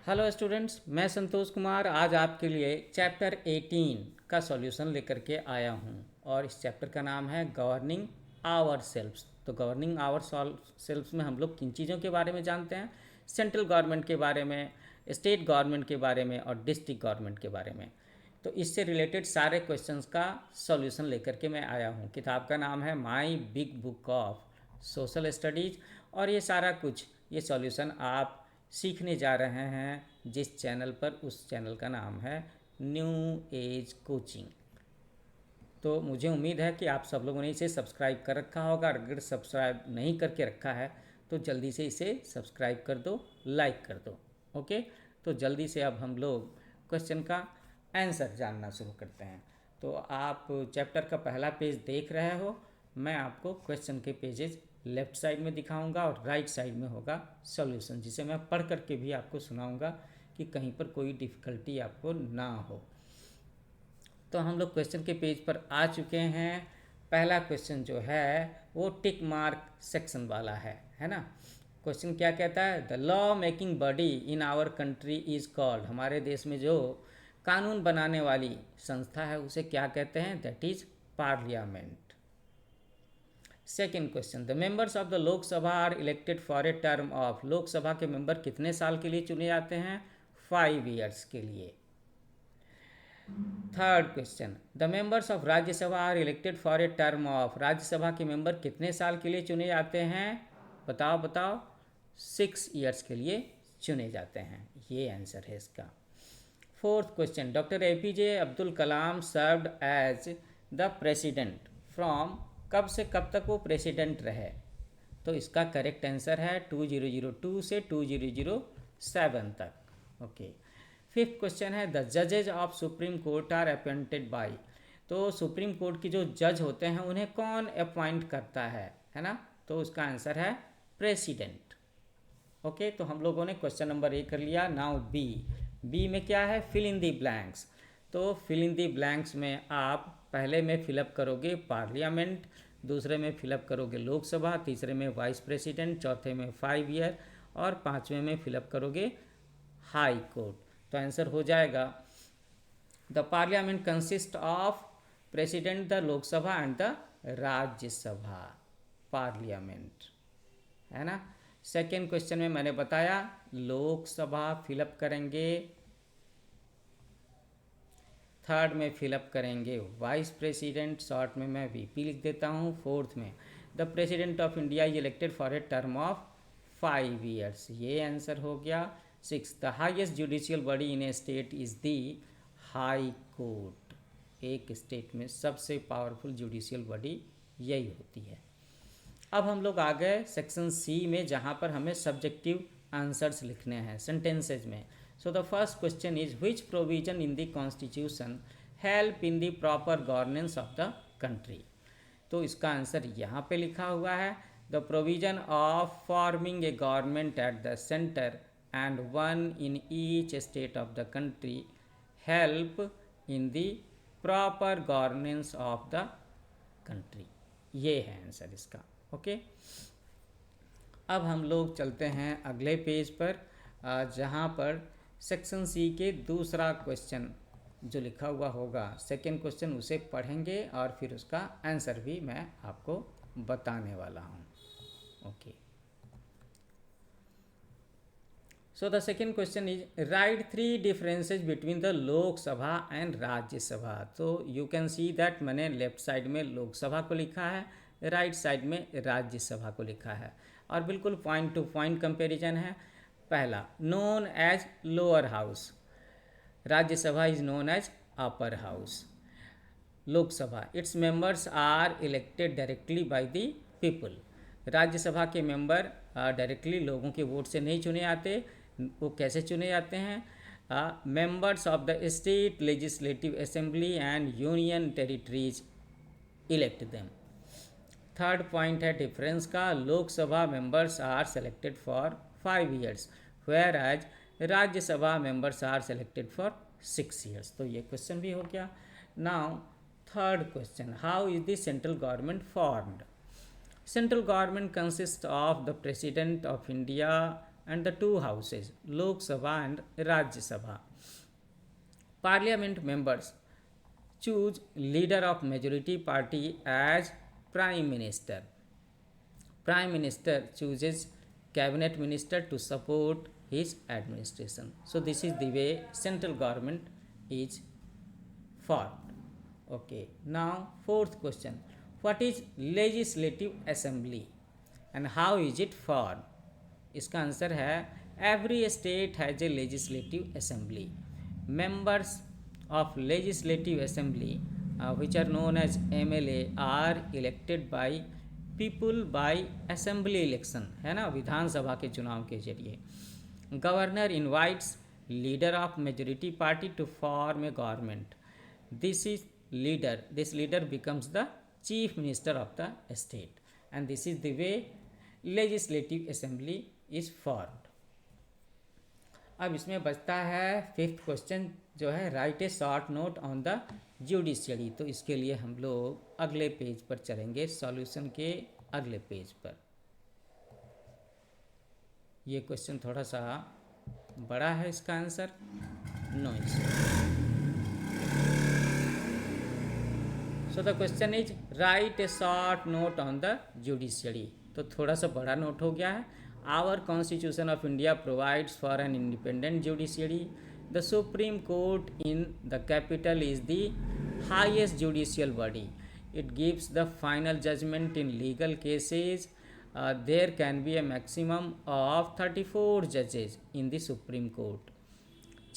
Hello students, मैं संतोष कुमार आज आपके लिए चैप्टर 18 का सॉल्यूशन लेकर के आया हूं। और इस चैप्टर का नाम है गवर्निंग आवर सेल्फ्स। तो गवर्निंग आवर सेल्फ्स में हम लोग किन चीज़ों के बारे में जानते हैं? सेंट्रल गवर्नमेंट के बारे में, स्टेट गवर्नमेंट के बारे में और डिस्ट्रिक्ट गवर्नमेंट के बारे में। तो इससे रिलेटेड सारे क्वेश्चंस का सॉल्यूशन लेकर के मैं आया हूँ। किताब का नाम है माई big book of social studies. और ये सारा कुछ ये सॉल्यूशन आप सीखने जा रहे हैं जिस चैनल पर, उस चैनल का नाम है न्यू एज कोचिंग। तो मुझे उम्मीद है कि आप सब लोगों ने इसे सब्सक्राइब कर रखा होगा। अगर सब्सक्राइब नहीं करके रखा है तो जल्दी से इसे सब्सक्राइब कर दो, लाइक कर दो। ओके, तो जल्दी से अब हम लोग क्वेश्चन का आंसर जानना शुरू करते हैं। तो आप चैप्टर का पहला पेज देख रहे हो। मैं आपको क्वेश्चन के पेजेस लेफ़्ट साइड में दिखाऊंगा और राइट साइड में होगा सॉल्यूशन, जिसे मैं पढ़ करके भी आपको सुनाऊंगा कि कहीं पर कोई डिफ़िकल्टी आपको ना हो। तो हम लोग क्वेश्चन के पेज पर आ चुके हैं। पहला क्वेश्चन जो है वो टिक मार्क सेक्शन वाला है ना। क्वेश्चन क्या कहता है? The law making body in our country is called. हमारे देश में जो कानून बनाने वाली संस्था है उसे क्या कहते हैं? That is parliament. Second question, the members of the Lok Sabha are elected for a term of. Lok Sabha के मेंबर कितने साल के लिए चुने जाते हैं? 5 ईयर्स के लिए। Third question, the members of Rajya Sabha are elected for a term of. Rajya Sabha के मेंबर कितने साल के लिए चुने जाते हैं? बताओ बताओ। 6 ईयर्स के लिए चुने जाते हैं। ये आंसर है इसका। Fourth question, doctor APJ Abdul Kalam served as the president from. कब से कब तक वो प्रेसिडेंट रहे? तो इसका करेक्ट आंसर है 2002 से 2007 तक। ओके। फिफ्थ क्वेश्चन है, द जजेज of supreme court are appointed by. तो सुप्रीम कोर्ट की जो जज होते हैं उन्हें कौन अपॉइंट करता है ना। तो उसका आंसर है प्रेसिडेंट। ओके, तो हम लोगों ने क्वेश्चन नंबर A कर लिया। नाउ बी में क्या है? Fill in the blanks. तो फिल इन दी ब्लैंक्स में आप पहले में फिलअप करोगे पार्लियामेंट, दूसरे में फिलअप करोगे लोकसभा, तीसरे में वाइस प्रेसिडेंट, चौथे में 5 ईयर और पांचवें में फिलअप करोगे हाई कोर्ट। तो आंसर हो जाएगा the parliament consist of president, the Lok Sabha and the Rajya Sabha. Parliament है ना। सेकेंड क्वेश्चन में मैंने बताया लोकसभा फिलअप करेंगे, थर्ड में फिलअप करेंगे वाइस प्रेसिडेंट, शॉर्ट में मैं VP लिख देता हूँ। फोर्थ में the president of India is elected for a term of 5 years. ये आंसर हो गया। Six, the highest judicial body in A state is the high court. एक स्टेट में सबसे पावरफुल जुडिशियल बॉडी यही होती है। अब हम लोग आ गए सेक्शन C में, जहाँ पर हमें सब्जेक्टिव आंसर्स लिखने हैं सेंटेंसेज में। So the first question is which provision in the constitution help in the proper governance of the country. तो इसका आंसर यहाँ पे लिखा हुआ है, the provision of forming a government at the centre and one in each state of the country help in the proper governance of the country. ये है answer इसका। ओके, अब हम लोग चलते हैं अगले पेज पर, जहाँ पर सेक्शन C के दूसरा क्वेश्चन जो लिखा हुआ होगा, सेकेंड क्वेश्चन, उसे पढ़ेंगे और फिर उसका आंसर भी मैं आपको बताने वाला हूँ। Okay, so the second question is right 3 differences between the Lok Sabha and Rajya Sabha. तो यू कैन सी दैट मैंने लेफ्ट साइड में लोकसभा को लिखा है, राइट साइड में राज्यसभा को लिखा है और बिल्कुल पॉइंट टू पॉइंट कंपैरिजन है। पहला, known as lower house, Rajya Sabha is known as upper house. Lok Sabha, its members are elected directly by the people. Rajya Sabha के मेंबर डायरेक्टली लोगों के वोट से नहीं चुने जाते। वो कैसे चुने जाते हैं? Members of the state legislative assembly and union territories elect them. Third point है डिफरेंस का, Lok Sabha members are selected for 5 years whereas Rajya Sabha members are selected for 6 years. तो ये क्वेश्चन भी हो गया। Now third question, how is the central government formed. Central government consists of the President of India, and the two houses, Lok Sabha and Rajya Sabha. Parliament members choose leader of majority party as Prime Minister. Prime Minister chooses cabinet minister to support his administration. So this is the way central government is formed. Okay, now fourth question. What is legislative assembly and how is it formed? इसका answer है every state has a legislative assembly. Members of legislative assembly which are known as MLA are elected by people by assembly election, है ना, विधानसभा के चुनाव के जरिए. Governor invites leader of majority party to form a government. This leader becomes the chief minister of the state and this is the way legislative assembly is formed. अब इसमें बचता है फिफ्थ क्वेश्चन जो है write a short note on the judiciary. तो इसके लिए हम लोग अगले पेज पर चलेंगे, सॉल्यूशन के अगले पेज पर. ये क्वेश्चन थोड़ा सा बड़ा है, इसका answer no issue. So the question is write a short note on the judiciary. तो थोड़ा सा बड़ा नोट हो गया है. Our constitution of India provides for an independent judiciary. The Supreme Court in the capital is the highest judicial body. It gives the final judgment in legal cases. There can be a maximum of 34 judges in the Supreme Court.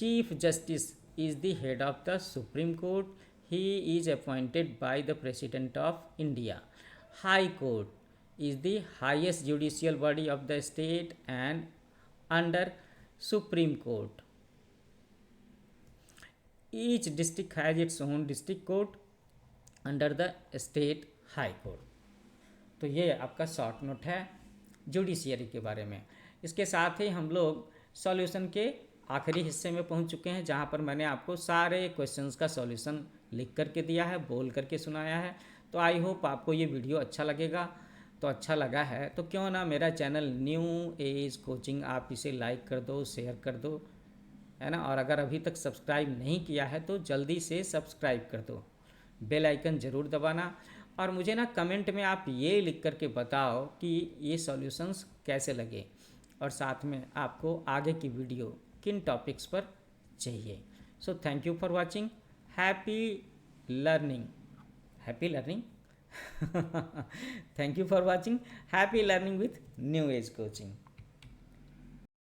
Chief Justice is the head of the Supreme Court. He is appointed by the President of India. High Court is the highest judicial body of the state and under Supreme Court. Each district has its own district court under the state high court. तो ये आपका short note है judiciary के बारे में. इसके साथ ही हम लोग सॉल्यूशन के आखिरी हिस्से में पहुंच चुके हैं, जहां पर मैंने आपको सारे क्वेश्चंस का सॉल्यूशन लिख करके दिया है, बोल करके सुनाया है. तो आई होप आपको ये वीडियो अच्छा लगेगा. तो अच्छा लगा है तो क्यों ना मेरा चैनल न्यू एज कोचिंग आप इसे लाइक कर दो, शेयर कर दो, है ना. और अगर अभी तक सब्सक्राइब नहीं किया है तो जल्दी से सब्सक्राइब कर दो, बेल आइकन ज़रूर दबाना. और मुझे ना कमेंट में आप ये लिख करके बताओ कि ये सॉल्यूशंस कैसे लगे और साथ में आपको आगे की वीडियो किन टॉपिक्स पर चाहिए. So thank you for watching. Happy learning. Happy learning. Thank you for watching. Happy learning with new age coaching.